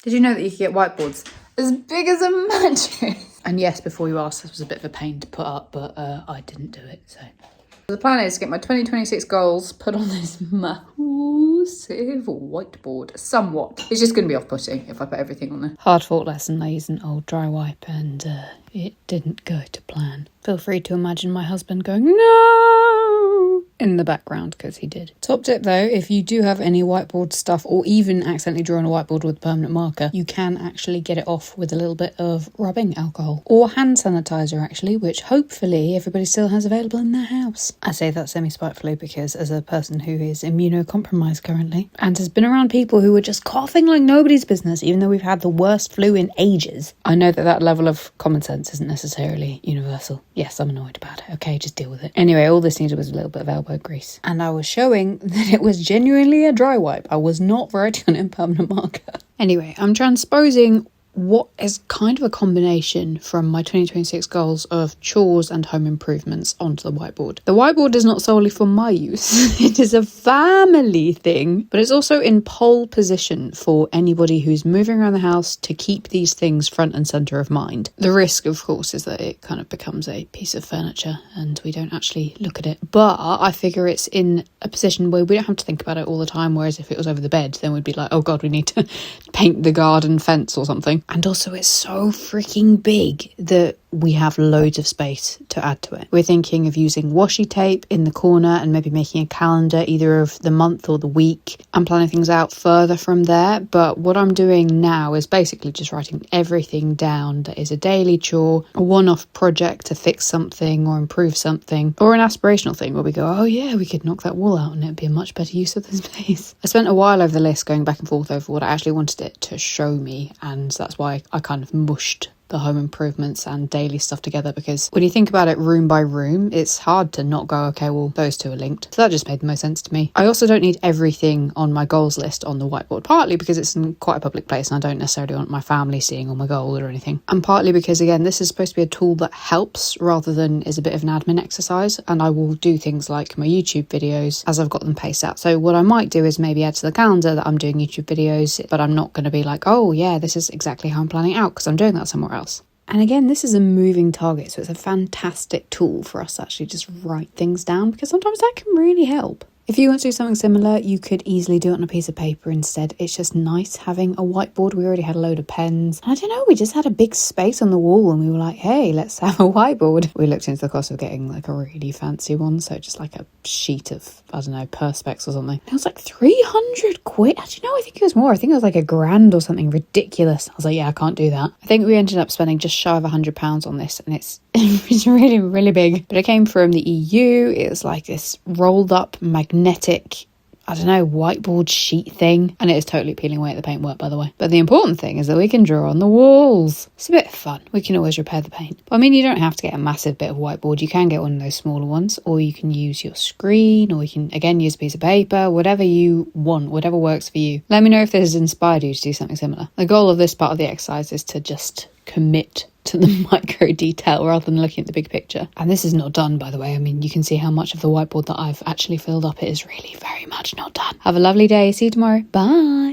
Did you know that you could get whiteboards as big as a mattress? And yes, before you ask, this was a bit of a pain to put up, but I didn't do it, so. The plan is to get my 2026 goals put on this massive whiteboard, somewhat. It's just going to be off-putting if I put everything on there. Hard-fought lesson, I used an old dry wipe and it didn't go to plan. Feel free to imagine my husband going, no, in the background, because he did. Top tip though, if you do have any whiteboard stuff or even accidentally draw on a whiteboard with a permanent marker, you can actually get it off with a little bit of rubbing alcohol or hand sanitizer actually, which hopefully everybody still has available in their house. I say that semi-spitefully because as a person who is immunocompromised currently and has been around people who are just coughing like nobody's business, even though we've had the worst flu in ages, I know that that level of common sense isn't necessarily universal. Yes, I'm annoyed about it. Okay, just deal with it. Anyway, all this needed was a little bit of elbow grease. And I was showing that it was genuinely a dry wipe. I was not writing on impermanent marker. Anyway, I'm transposing what is kind of a combination from my 2026 goals of chores and home improvements onto the whiteboard. The whiteboard is not solely for my use. It is a family thing, but it's also in pole position for anybody who's moving around the house to keep these things front and center of mind. The risk, of course, is that it kind of becomes a piece of furniture and we don't actually look at it. But I figure it's in a position where we don't have to think about it all the time, whereas if it was over the bed, then we'd be like, oh God, we need to paint the garden fence or something. And also it's so freaking big that we have loads of space to add to it. We're thinking of using washi tape in the corner and maybe making a calendar either of the month or the week. I'm planning things out further from there, but what I'm doing now is basically just writing everything down that is a daily chore, a one-off project to fix something or improve something, or an aspirational thing where we go, oh yeah, we could knock that wall out and it'd be a much better use of the space. I spent a while over the list going back and forth over what I actually wanted it to show me, and that's why I kind of mushed the home improvements and daily stuff together, because when you think about it room by room, it's hard to not go, okay, well, those two are linked. So that just made the most sense to me. I also don't need everything on my goals list on the whiteboard, partly because it's in quite a public place and I don't necessarily want my family seeing all my goals or anything. And partly because, again, this is supposed to be a tool that helps rather than is a bit of an admin exercise. And I will do things like my YouTube videos as I've got them paced out. So what I might do is maybe add to the calendar that I'm doing YouTube videos, but I'm not going to be like, oh yeah, this is exactly how I'm planning it out because I'm doing that somewhere else. And again, this is a moving target, so it's a fantastic tool for us to actually just write things down, because sometimes that can really help. If you want to do something similar, you could easily do it on a piece of paper instead. It's just nice having a whiteboard. We already had a load of pens. And I don't know, we just had a big space on the wall and we were like, hey, let's have a whiteboard. We looked into the cost of getting like a really fancy one. So just like a sheet of, I don't know, Perspex or something. It was like 300 quid. Actually, no, I think it was more. I think it was like £1,000 or something ridiculous. I was like, yeah, I can't do that. I think we ended up spending just shy of £100 on this, and it's really, really big. But it came from the EU. It was like this rolled up magnetic, I don't know, whiteboard sheet thing, and it is totally peeling away at the paintwork, by the way. But the important thing is that we can draw on the walls. It's a bit of fun. We can always repair the paint. But I mean, you don't have to get a massive bit of whiteboard. You can get one of those smaller ones, or you can use your screen, or you can again use a piece of paper, whatever you want, whatever works for you. Let me know if this has inspired you to do something similar. The goal of this part of the exercise is to just commit to the micro detail rather than looking at the big picture. And this is not done, by the way. I mean, you can see how much of the whiteboard that I've actually filled up. It is really very much not done. Have a lovely day. See you tomorrow. Bye.